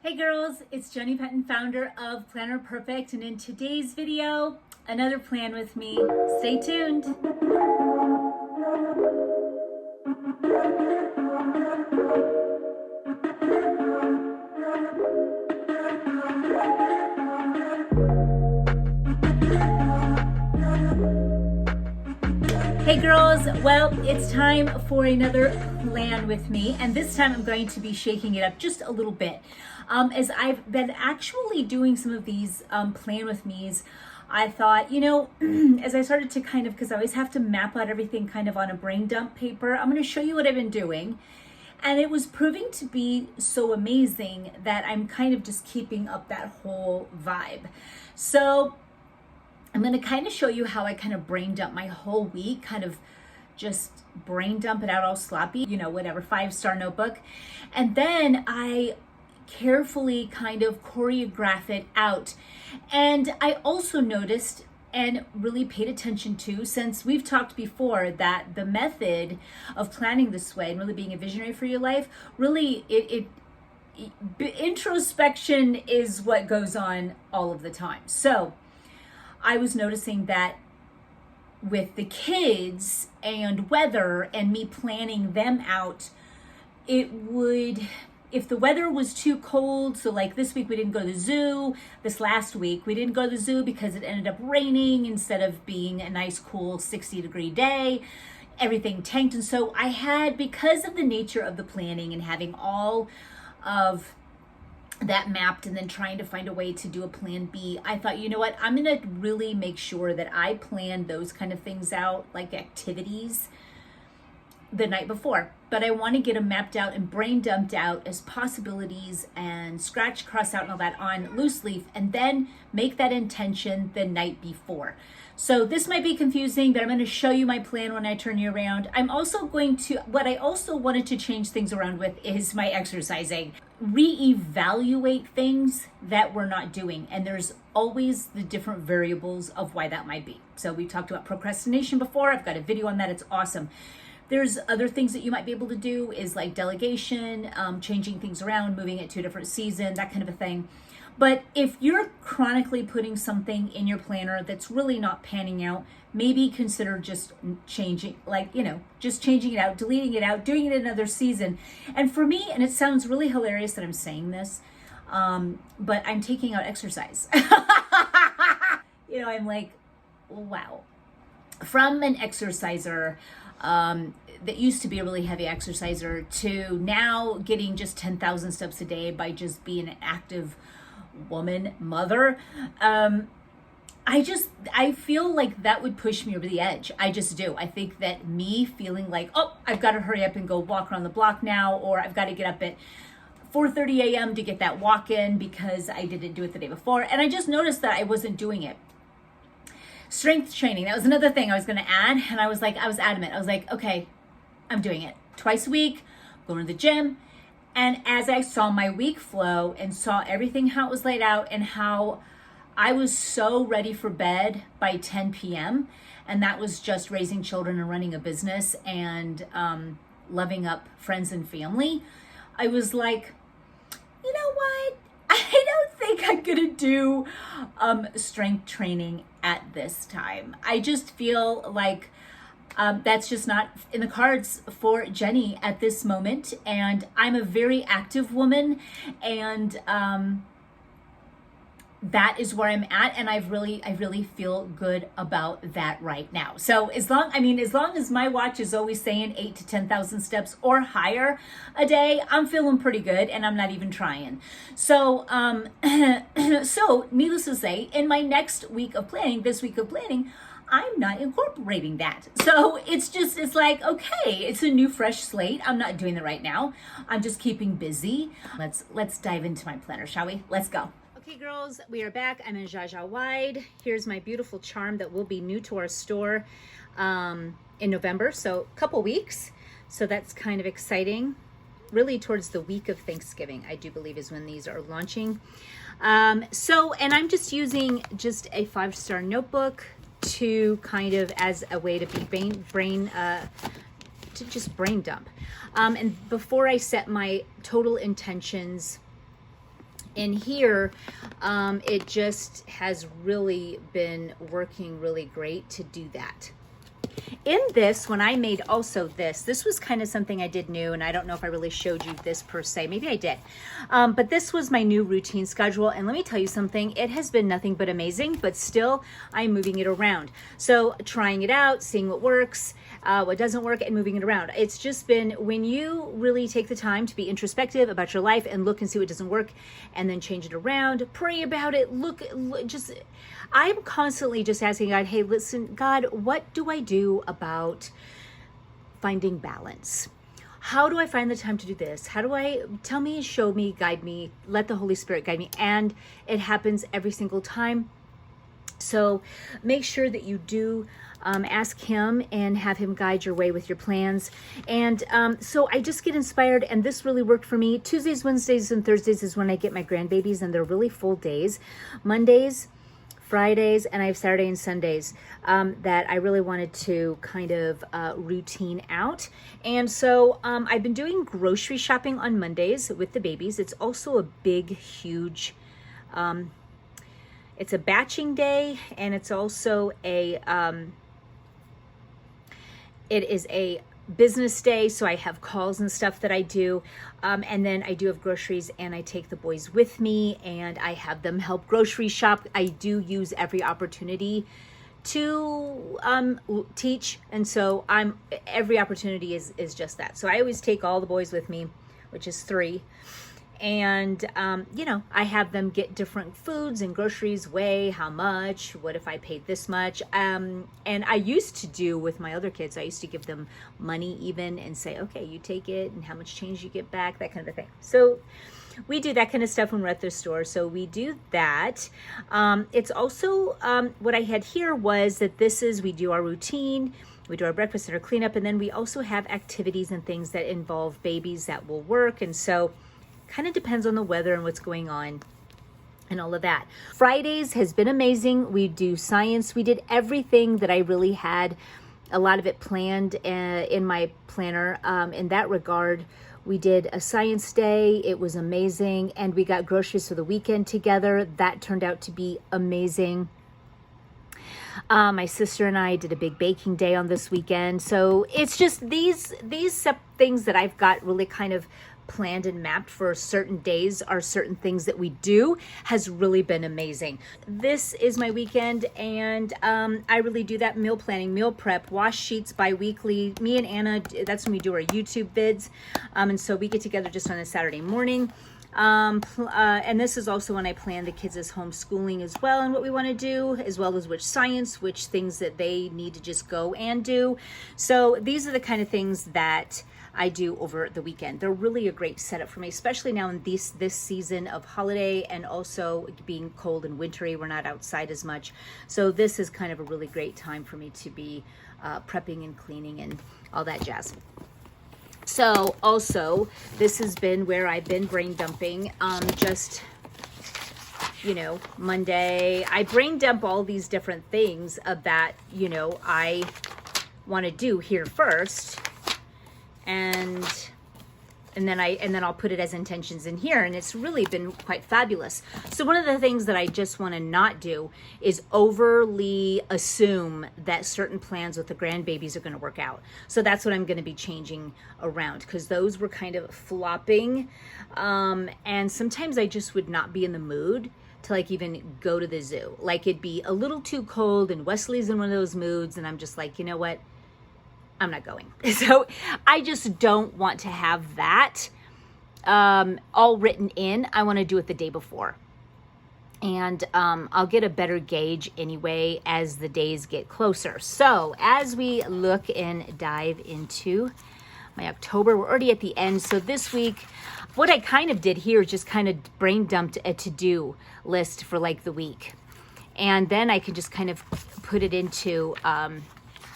Hey girls, it's Jenny Penton, founder of Planner Perfect, and in today's video, another plan with me. Stay tuned. Hey girls, well, it's time for another plan with me, and this time I'm going to be shaking it up just a little bit. As I've been actually doing some of these plan with me's, I thought, as I started to because I always have to map out everything kind of on a brain dump paper, I'm going to show you what I've been doing. And it was proving to be so amazing that I'm kind of just keeping up that whole vibe. So I'm going to kind of show you how I kind of brain dump my whole week, kind of just brain dump it out all sloppy, whatever, 5-star notebook. And then I carefully kind of choreograph it out. And I also noticed and really paid attention to, since we've talked before, that the method of planning this way and really being a visionary for your life, really introspection is what goes on all of the time. So I was noticing that with the kids and weather and me planning them out, if the weather was too cold, so like this week we didn't go to the zoo, this last week we didn't go to the zoo because it ended up raining instead of being a nice cool 60-degree day, everything tanked. And so I had, because of the nature of the planning and having all of that mapped and then trying to find a way to do a plan B, I thought, you know what, I'm gonna really make sure that I plan those kind of things out, like activities, the night before. But I want to get them mapped out and brain dumped out as possibilities and scratch, cross out and all that on loose leaf, and then make that intention the night before. So this might be confusing, but I'm going to show you my plan when I turn you around. What I also wanted to change things around with is my exercising. Reevaluate things that we're not doing. And there's always the different variables of why that might be. So we talked about procrastination before. I've got a video on that. It's awesome. There's other things that you might be able to do, is like delegation, changing things around, moving it to a different season, that kind of a thing. But if you're chronically putting something in your planner that's really not panning out, maybe consider just changing, just changing it out, deleting it out, doing it another season. And for me, and it sounds really hilarious that I'm saying this, but I'm taking out exercise. I'm like, wow. From an exerciser, that used to be a really heavy exerciser, to now getting just 10,000 steps a day by just being an active woman, mother. I feel like that would push me over the edge. I just do. I think that me feeling like, oh, I've got to hurry up and go walk around the block now, or I've got to get up at 4:30 a.m. to get that walk in because I didn't do it the day before. And I just noticed that I wasn't doing it. Strength training, that was another thing I was going to add. And I was adamant. I was like, okay, I'm doing it twice a week, going to the gym. And as I saw my week flow and saw everything, how it was laid out, and how I was so ready for bed by 10 p.m. And that was just raising children and running a business and loving up friends and family. I was like, you know what? I don't think I'm going to do strength training at this time. I just feel like that's just not in the cards for Jenny at this moment. And I'm a very active woman, and that is where I'm at. And I really feel good about that right now. So as long as my watch is always saying 8,000 to 10,000 steps or higher a day, I'm feeling pretty good, and I'm not even trying. So, so needless to say, in my next week of planning, I'm not incorporating that. So it's like, okay, it's a new fresh slate. I'm not doing it right now. I'm just keeping busy. Let's dive into my planner, shall we? Let's go. Okay, girls, we are back. I'm in Jaja Wide. Here's my beautiful charm that will be new to our store in November, so a couple weeks. So that's kind of exciting. Really towards the week of Thanksgiving, I do believe, is when these are launching. And I'm just using just a 5-star notebook to kind of as a way to be brain dump. And before I set my total intentions in here, it just has really been working really great to do that. In this, when I made also this was kind of something I did new, and I don't know if I really showed you this per se. Maybe I did. But this was my new routine schedule. And let me tell you something, it has been nothing but amazing, but still I'm moving it around. So trying it out, seeing what works, what doesn't work, and moving it around. It's just been, when you really take the time to be introspective about your life and look and see what doesn't work and then change it around, pray about it, just, I'm constantly just asking God, hey, listen, God, what do I do about finding balance? How do I find the time to do this? How do I, tell me, show me, guide me, let the Holy Spirit guide me. And it happens every single time. So make sure that you do ask him and have him guide your way with your plans. And so I just get inspired, and this really worked for me. Tuesdays, Wednesdays, and Thursdays is when I get my grandbabies, and they're really full days. Mondays, Fridays, and I have Saturday and Sundays that I really wanted to kind of routine out. And so I've been doing grocery shopping on Mondays with the babies. It's also a big, huge, it's a batching day, and it's also a, it is a business day, so I have calls and stuff that I do, and then I do have groceries, and I take the boys with me and I have them help grocery shop. I do use every opportunity to teach, and so every opportunity is just that. So I always take all the boys with me, which is 3. And, you know, I have them get different foods and groceries, weigh how much, what if I paid this much. And I used to do with my other kids, I used to give them money even and say, okay, you take it and how much change you get back, that kind of thing. So we do that kind of stuff when we're at the store. So we do that. It's also, what I had here was that we do our routine, we do our breakfast and our cleanup, and then we also have activities and things that involve babies that will work. And so kind of depends on the weather and what's going on and all of that. Fridays has been amazing. We do science. We did everything that I really had a lot of it planned in my planner. In that regard, we did a science day. It was amazing. And we got groceries for the weekend together. That turned out to be amazing. My sister and I did a big baking day on this weekend. So it's just these things that I've got really kind of planned and mapped for certain days are certain things that we do has really been amazing. This is my weekend, and I really do that meal planning, meal prep, wash sheets bi-weekly. Me and Anna, that's when we do our YouTube vids. And so we get together just on a Saturday morning. And this is also when I plan the kids' homeschooling as well, and what we want to do, as well as which science, which things that they need to just go and do. So these are the kind of things that I do over the weekend. They're really a great setup for me, especially now in this season of holiday and also being cold and wintry. We're not outside as much. So this is kind of a really great time for me to be prepping and cleaning and all that jazz. So also, this has been where I've been brain dumping, just, you know, Monday. I brain dump all these different things that, you know, I want to do here first. And then I'll put it as intentions in here, and it's really been quite fabulous. So one of the things that I just want to not do is overly assume that certain plans with the grandbabies are going to work out. So that's what I'm going to be changing around, because those were kind of flopping, and sometimes I just would not be in the mood to like even go to the zoo. Like it'd be a little too cold, and Wesley's in one of those moods, and I'm just like, you know what? I'm not going. So I just don't want to have that all written in. I want to do it the day before. And I'll get a better gauge anyway as the days get closer. So as we look and dive into my October, we're already at the end. So this week, what I kind of did here is just kind of brain dumped a to-do list for like the week. And then I can just kind of put it into,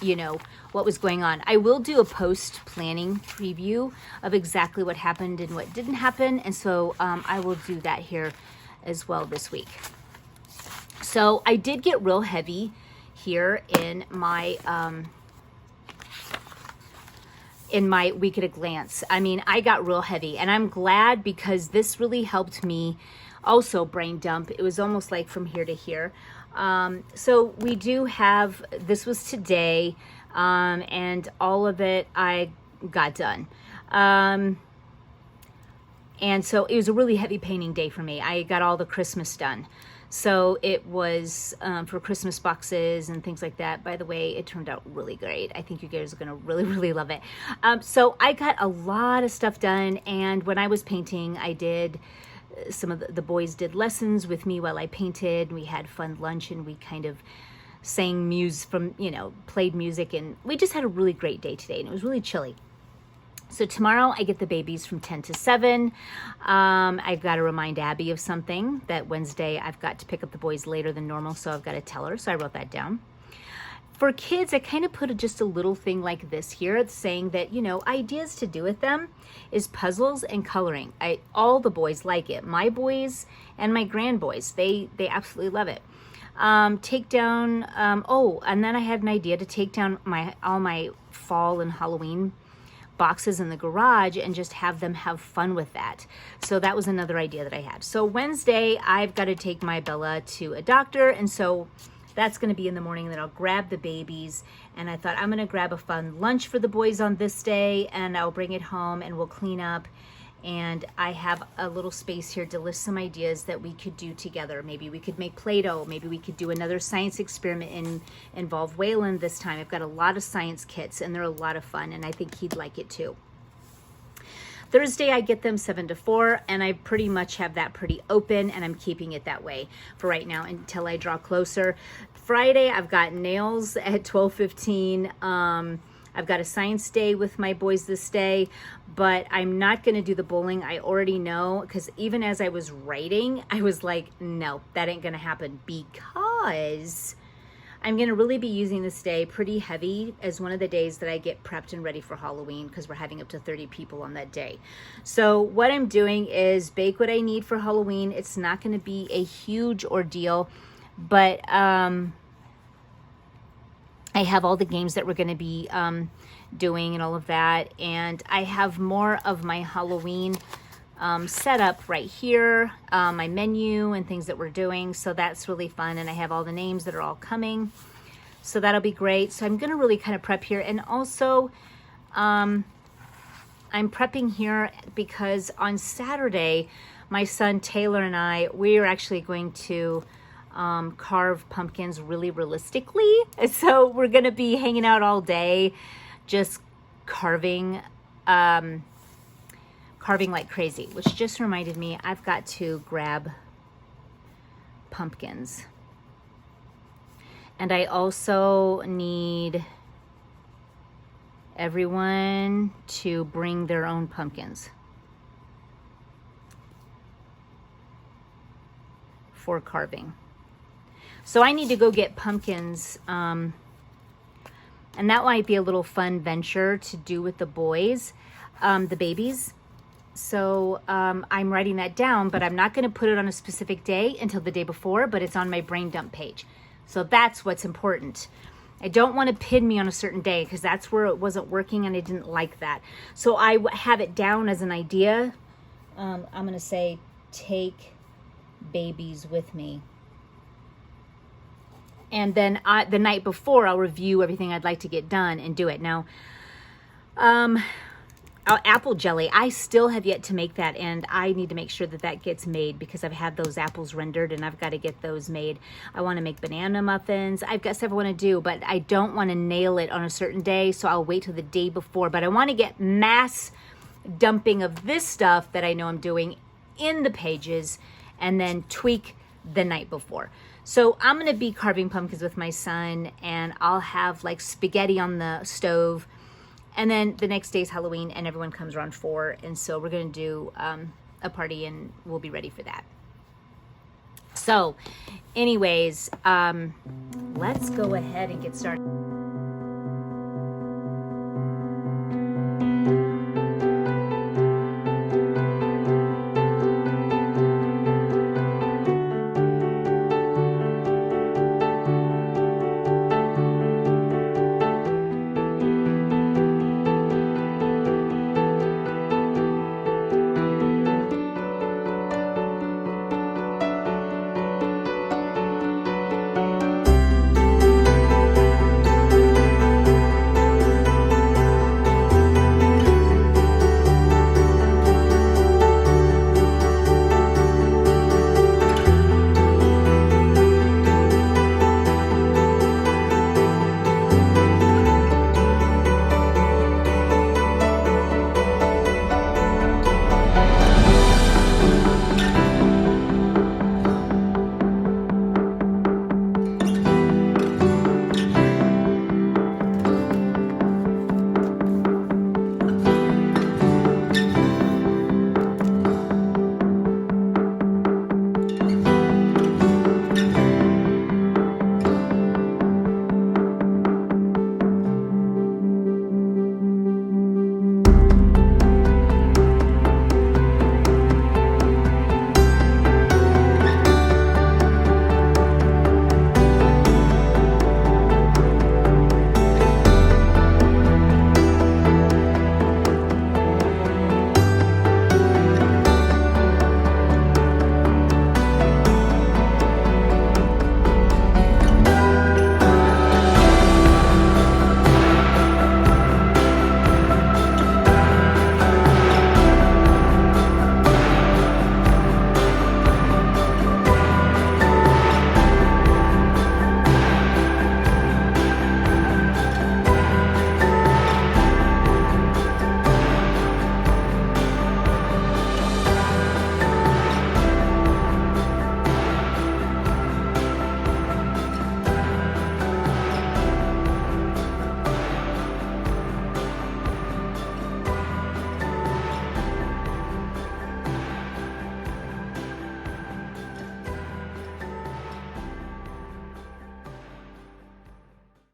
you know, what was going on. I will do a post planning preview of exactly what happened and what didn't happen. And so I will do that here as well this week. So I did get real heavy here in my in my week at a glance. I mean, I got real heavy, and I'm glad because this really helped me also brain dump. It was almost like from here to here. So we do have, this was today, and all of it I got done. And so it was a really heavy painting day for me. I got all the Christmas done. So it was for Christmas boxes and things like that. By the way, it turned out really great. I think you guys are going to really, really love it. So I got a lot of stuff done. And when I was painting, I did, some of the boys did lessons with me while I painted. We had fun lunch and we kind of sang music from, played music. And we just had a really great day today. And it was really chilly. So tomorrow I get the babies from 10 to 7. I've got to remind Abby of something, that Wednesday I've got to pick up the boys later than normal, so I've got to tell her. So I wrote that down. For kids, I kind of put just a little thing like this here. It's saying that, ideas to do with them is puzzles and coloring. All the boys like it. My boys and my grandboys, they absolutely love it. Take down, and then I had an idea to take down all my fall and Halloween boxes in the garage and just have them have fun with that. So that was another idea that I had. So Wednesday, I've got to take my Bella to a doctor, and so that's going to be in the morning. And then I'll grab the babies, and I thought I'm going to grab a fun lunch for the boys on this day, and I'll bring it home and we'll clean up. And I have a little space here to list some ideas that we could do together. Maybe we could make Play-Doh. Maybe we could do another science experiment and involve Waylon this time. I've got a lot of science kits, and they're a lot of fun, and I think he'd like it too. Thursday, I get them 7 to 4, and I pretty much have that pretty open, and I'm keeping it that way for right now until I draw closer. Friday, I've got nails at 12:15. I've got a science day with my boys this day, but I'm not going to do the bowling. I already know, because even as I was writing, I was like, no, that ain't going to happen, because I'm going to really be using this day pretty heavy as one of the days that I get prepped and ready for Halloween, because we're having up to 30 people on that day. So what I'm doing is bake what I need for Halloween. It's not going to be a huge ordeal, but I have all the games that we're going to be doing and all of that. And I have more of my Halloween set up right here, my menu and things that we're doing. So that's really fun. And I have all the names that are all coming. So that'll be great. So I'm going to really kind of prep here. And also, I'm prepping here because on Saturday, my son Taylor and we are actually going to carve pumpkins really realistically. So we're gonna be hanging out all day just carving like crazy, which just reminded me I've got to grab pumpkins. And I also need everyone to bring their own pumpkins for carving. So I need to go get pumpkins, and that might be a little fun venture to do with the boys, the babies. So I'm writing that down, but I'm not going to put it on a specific day until the day before, but it's on my brain dump page. So that's what's important. I don't want to pin me on a certain day, because that's where it wasn't working and I didn't like that. So I have it down as an idea. I'm going to say, take babies with me. And then the night before, I'll review everything I'd like to get done and do it. Now, apple jelly, I still have yet to make that, and I need to make sure that that gets made, because I've had those apples rendered and I've got to get those made. I want to make banana muffins. I've got stuff I want to do, but I don't want to nail it on a certain day, so I'll wait till the day before. But I want to get mass dumping of this stuff that I know I'm doing in the pages, and then tweak the night before. So I'm going to be carving pumpkins with my son, and I'll have like spaghetti on the stove. And then the next day's Halloween, and everyone comes around 4. And so we're going to do a party, and we'll be ready for that. So anyways, let's go ahead and get started.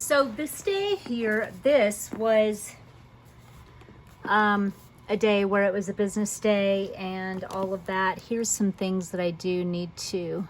So this day here, this was a day where it was a business day and all of that. Here's some things that I do need to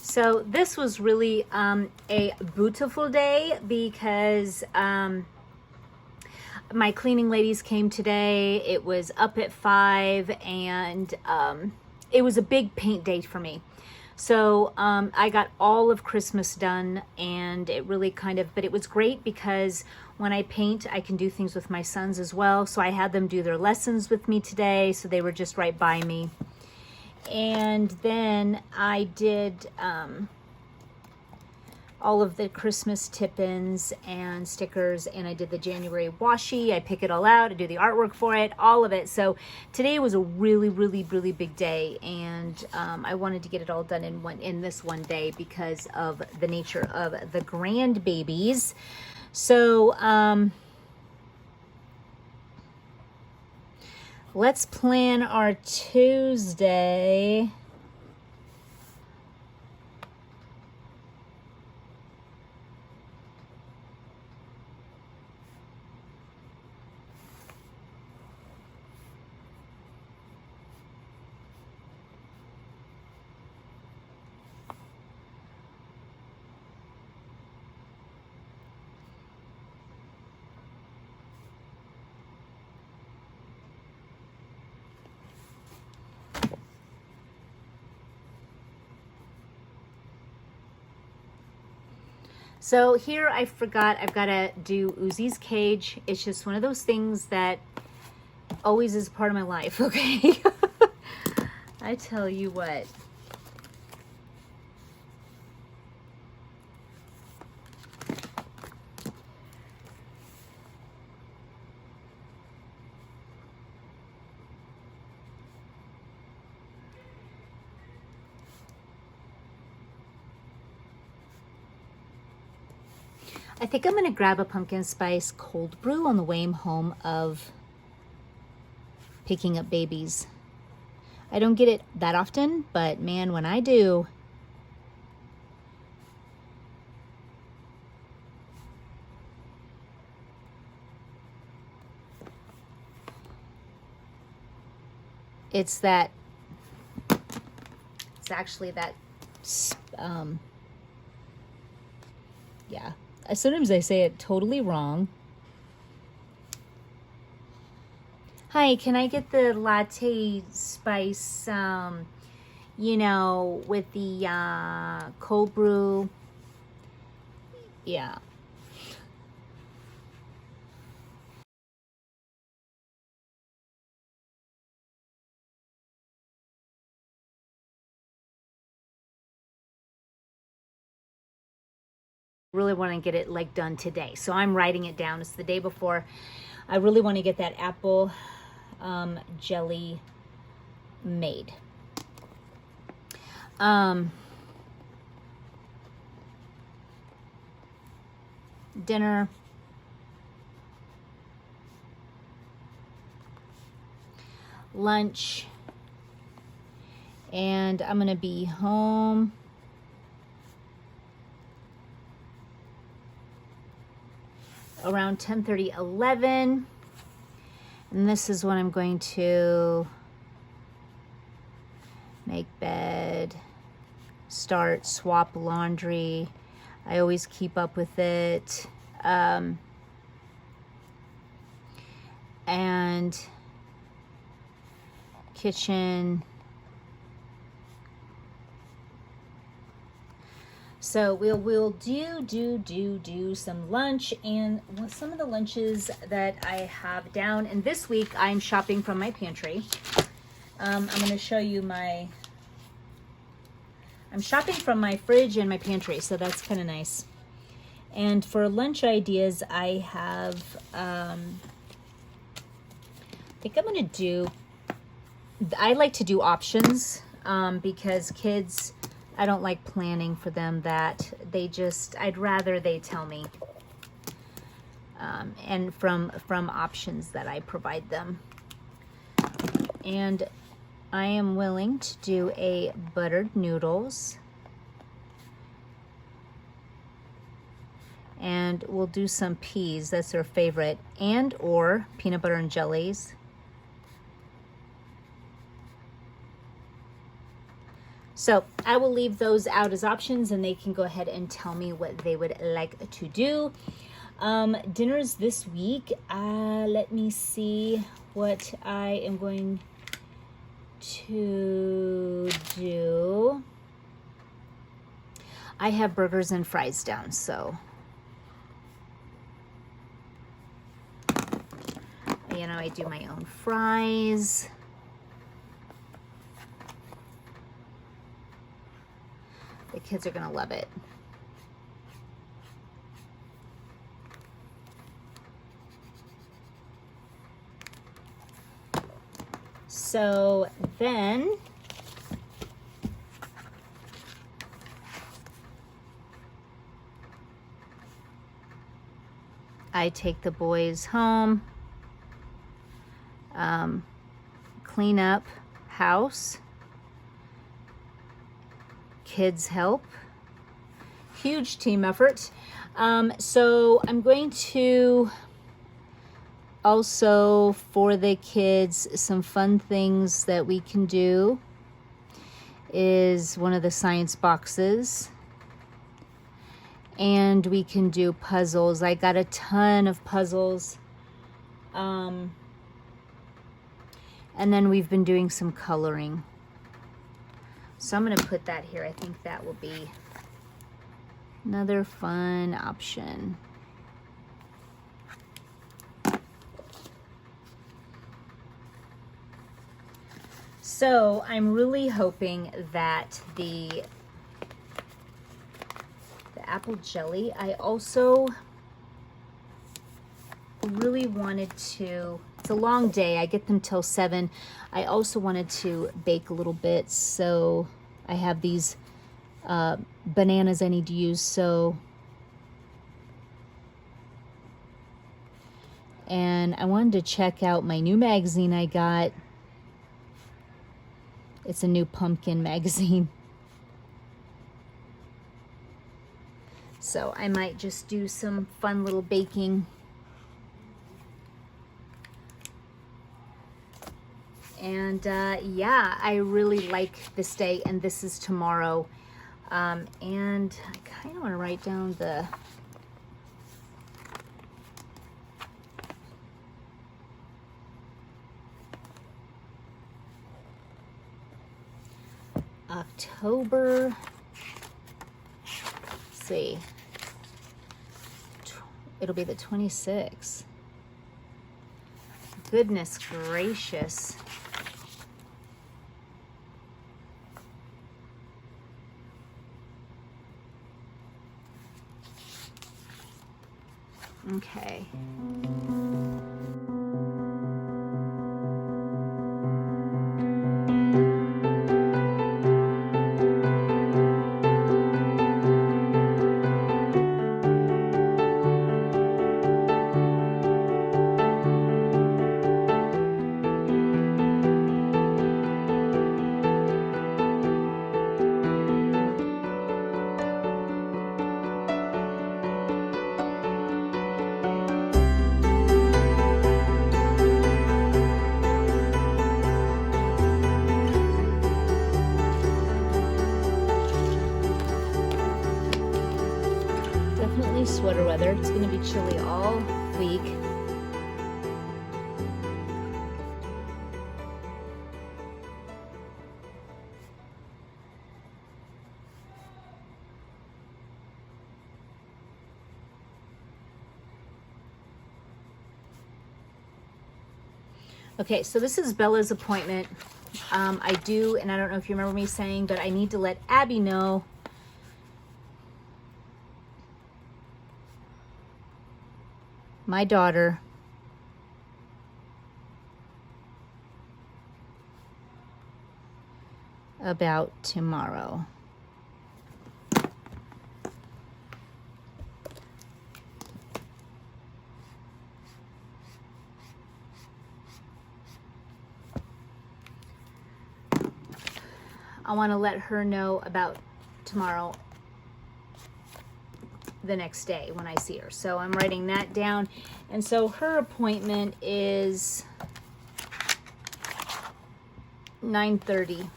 So this was really a beautiful day because my cleaning ladies came today. It was up at 5 and it was a big paint day for me. So I got all of Christmas done, and it really but it was great because when I paint, I can do things with my sons as well. So I had them do their lessons with me today. So they were just right by me. And then I did all of the Christmas tip-ins and stickers, and I did the January washi. I pick it all out, I do the artwork for it, all of it. So today was a really, really, really big day, and I wanted to get it all done in this one day because of the nature of the grandbabies. So let's plan our Tuesday. So here I forgot, I've got to do Uzi's cage. It's just one of those things that always is part of my life, okay? I tell you what. I think I'm going to grab a pumpkin spice cold brew on the way home of picking up babies. I don't get it that often, but man, when I do, it's actually that, yeah. Sometimes I say it totally wrong. Hi, can I get the latte spice, you know, with the cold brew? Yeah. Really want to get it like done today, so I'm writing it down. It's the day before. I really want to get that apple jelly made. Dinner, lunch, and I'm gonna be home around 10:30, 11, and this is when I'm going to make bed, start, swap laundry. I always keep up with it, and kitchen. So we'll do some lunch, and some of the lunches that I have down. And this week I'm shopping from my pantry. I'm going to show you I'm shopping from my fridge and my pantry, so that's kind of nice. And for lunch ideas, I have, I think I'm going to do, I like to do options because kids, I don't like planning for them that. I'd rather they tell me. And from options that I provide them. And I am willing to do a buttered noodles. And we'll do some peas, that's their favorite, and or peanut butter and jellies. So I will leave those out as options, and they can go ahead and tell me what they would like to do. Dinners this week, let me see what I am going to do. I have burgers and fries down, so I do my own fries. The kids are gonna love it. So then I take the boys home, clean up house, kids help, huge team effort. So I'm going to also, for the kids, some fun things that we can do is one of the science boxes. And we can do puzzles. I got a ton of puzzles. And then we've been doing some coloring. So I'm going to put that here. I think that will be another fun option. So I'm really hoping that the apple jelly, I also really wanted to, it's a long day, I get them till 7. I also wanted to bake a little bit, so I have these bananas I need to use, and I wanted to check out my new magazine I got. It's a new pumpkin magazine. So I might just do some fun little baking. And yeah, I really like this day, and this is tomorrow. And I kind of want to write down the October, let's see, it'll be the 26th. Goodness gracious. Okay. Sweater weather. It's going to be chilly all week. Okay, so this is Bella's appointment. I do, and I don't know if you remember me saying, but I need to let Abby know my daughter about tomorrow. I want to let her know about tomorrow the next day when I see her. So I'm writing that down. And so her appointment is 9:30.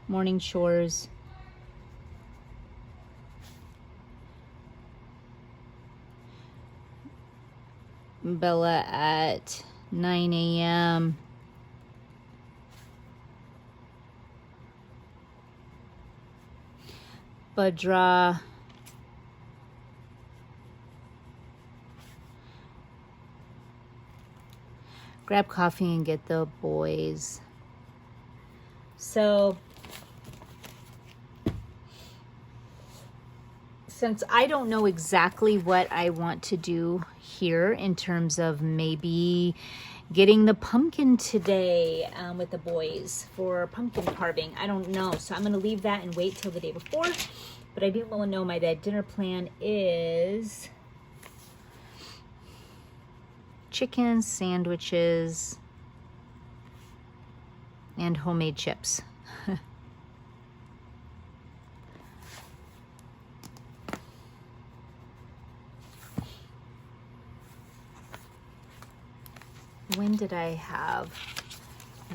Morning chores. Bella at 9 a.m. Badra grab coffee and get the boys. So since I don't know exactly what I want to do here in terms of maybe getting the pumpkin today with the boys for pumpkin carving, I don't know. So I'm going to leave that and wait till the day before. But I do want to know my dinner plan is chicken sandwiches and homemade chips. When did I have?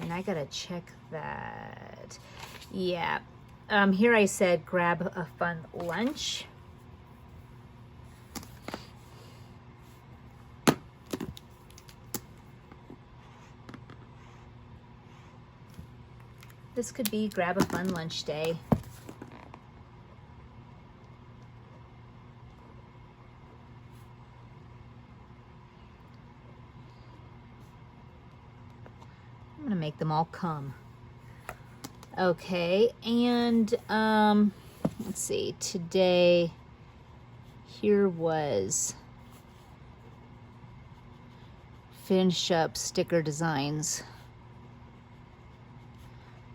And I gotta check that. Yeah. Here I said grab a fun lunch. This could be grab a fun lunch day. I'm gonna make them all come. Okay, and let's see, today here was finish up sticker designs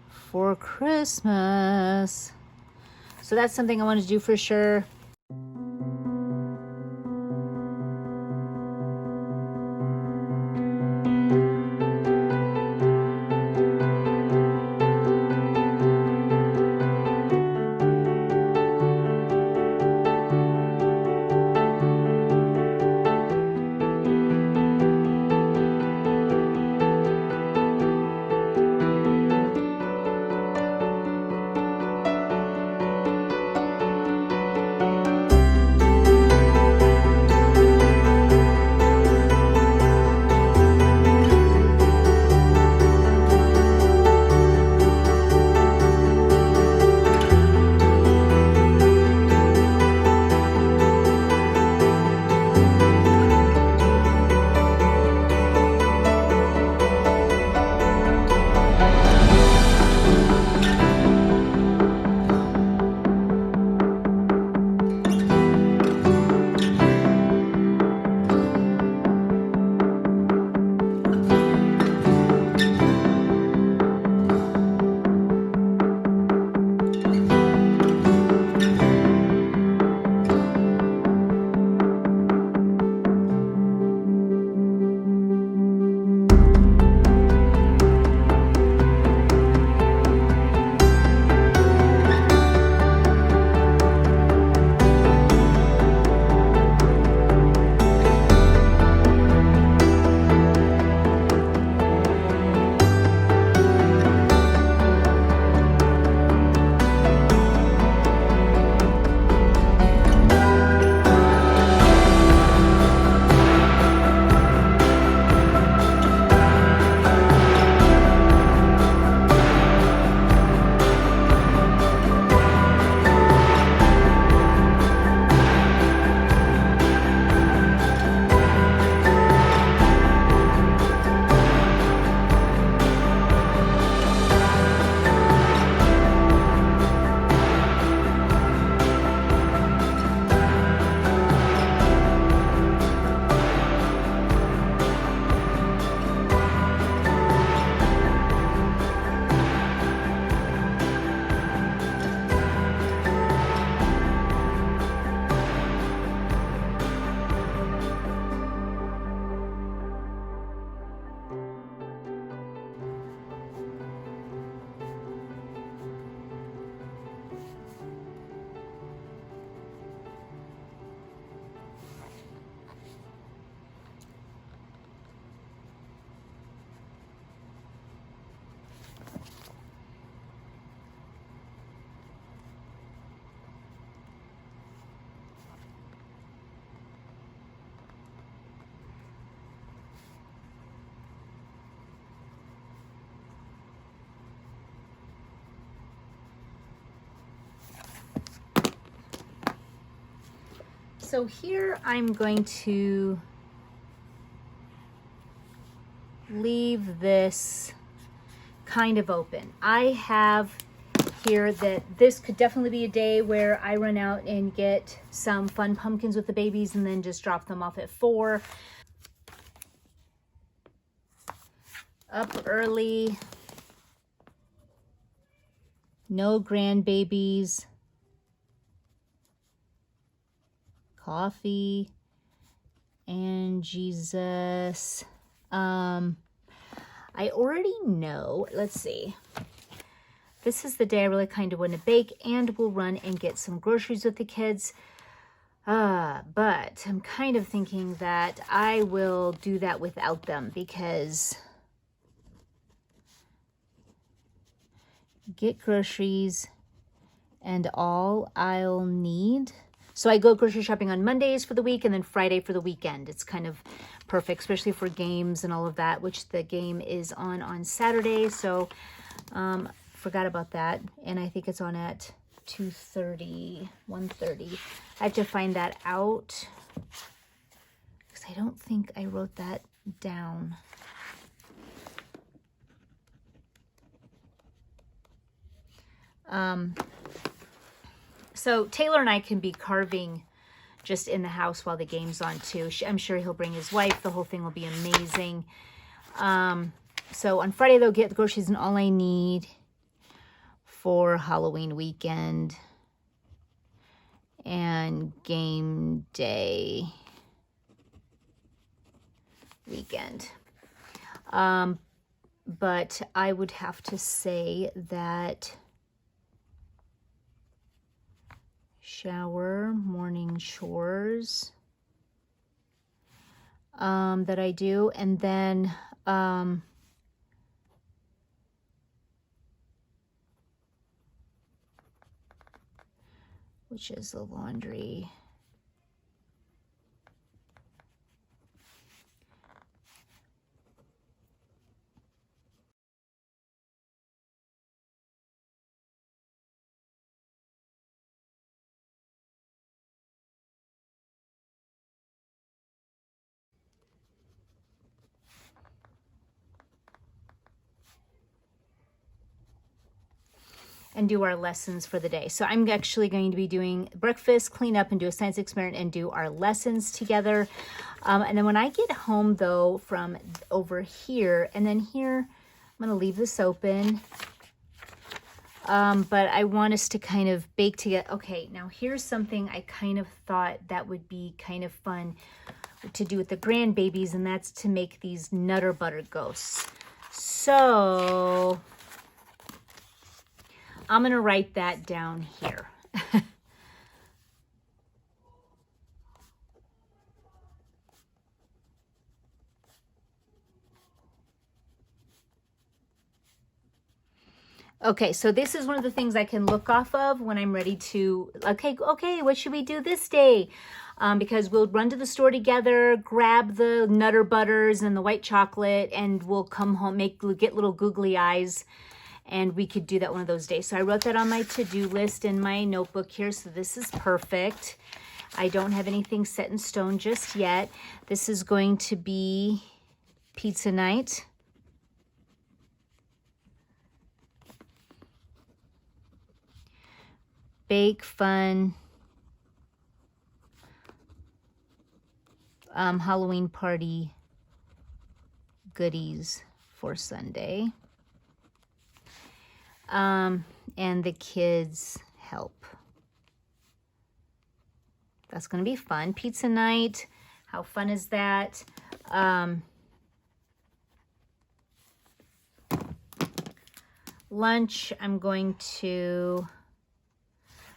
for Christmas. So that's something I want to do for sure. So here I'm going to leave this kind of open. I have here that this could definitely be a day where I run out and get some fun pumpkins with the babies and then just drop them off at 4. Up early, no grandbabies, coffee, and Jesus. I already know, let's see. This is the day I really kind of want to bake, and we'll run and get some groceries with the kids. But I'm kind of thinking that I will do that without them, because get groceries and all I'll need. So I go grocery shopping on Mondays for the week and then Friday for the weekend. It's kind of perfect, especially for games and all of that, which the game is on Saturday. So forgot about that. And I think it's on at 2:30, 1:30. I have to find that out because I don't think I wrote that down. So Taylor and I can be carving just in the house while the game's on too. I'm sure he'll bring his wife. The whole thing will be amazing. So on Friday, they'll get the groceries and all I need for Halloween weekend and game day weekend. But I would have to say that shower, morning chores that I do, and then which is the laundry. And do our lessons for the day. So I'm actually going to be doing breakfast, clean up, and do a science experiment and do our lessons together. And then when I get home though from over here, and then here, I'm gonna leave this open. But I want us to kind of bake together. Okay, now here's something I kind of thought that would be kind of fun to do with the grandbabies, and that's to make these Nutter Butter ghosts. So I'm going to write that down here. Okay, so this is one of the things I can look off of when I'm ready to, okay, what should we do this day? Because we'll run to the store together, grab the Nutter Butters and the white chocolate, and we'll come home, get little googly eyes, and we could do that one of those days. So I wrote that on my to-do list in my notebook here, so this is perfect. I don't have anything set in stone just yet. This is going to be pizza night. Bake fun. Halloween party goodies for Sunday. And the kids help. That's going to be fun. Pizza night. How fun is that? Lunch, I'm going to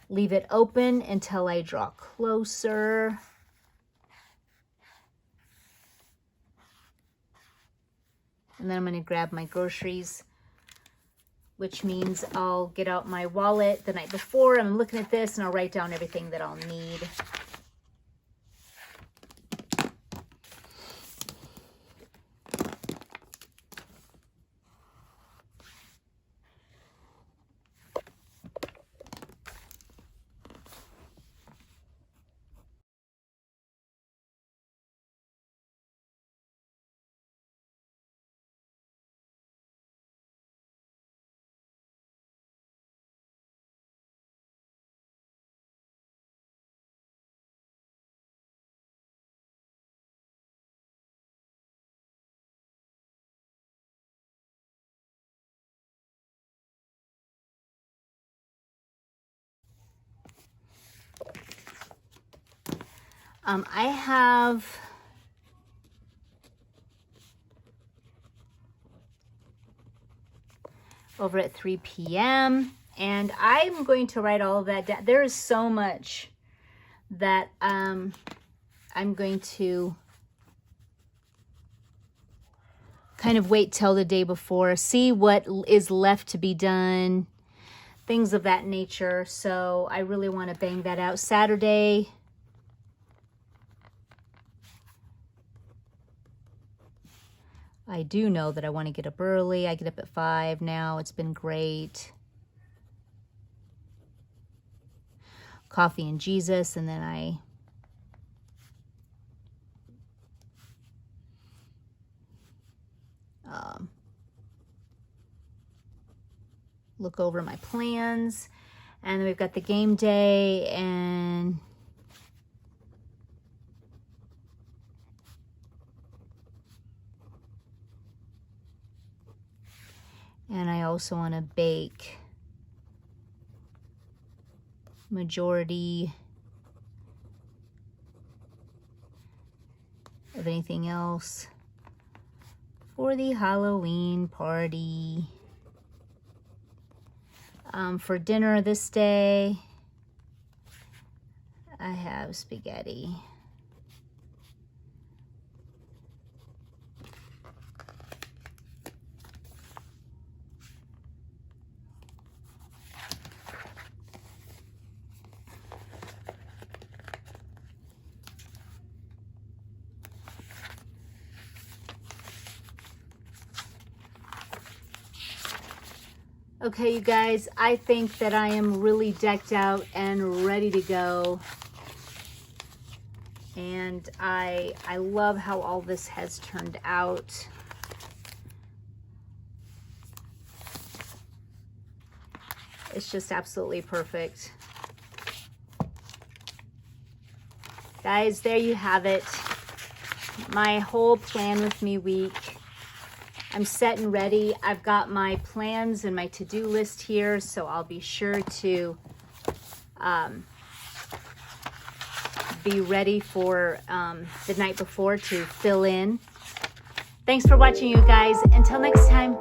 leave it open until I draw closer. And then I'm going to grab my groceries, which means I'll get out my wallet the night before. I'm looking at this and I'll write down everything that I'll need. I have over at 3 p.m. and I'm going to write all of that down. There is so much that I'm going to kind of wait till the day before, see what is left to be done, things of that nature. So I really want to bang that out. Saturday, I do know that I want to get up early. I get up at 5 now. It's been great. Coffee and Jesus, and then I look over my plans, and then we've got the game day, and I also want to bake majority of anything else for the Halloween party. For dinner this day, I have spaghetti. Okay, you guys, I think that I am really decked out and ready to go. And I love how all this has turned out. It's just absolutely perfect. Guys, there you have it. My whole plan with me week. I'm set and ready. I've got my plans and my to-do list here, so I'll be sure to be ready for the night before to fill in. Thanks for watching, you guys. Until next time.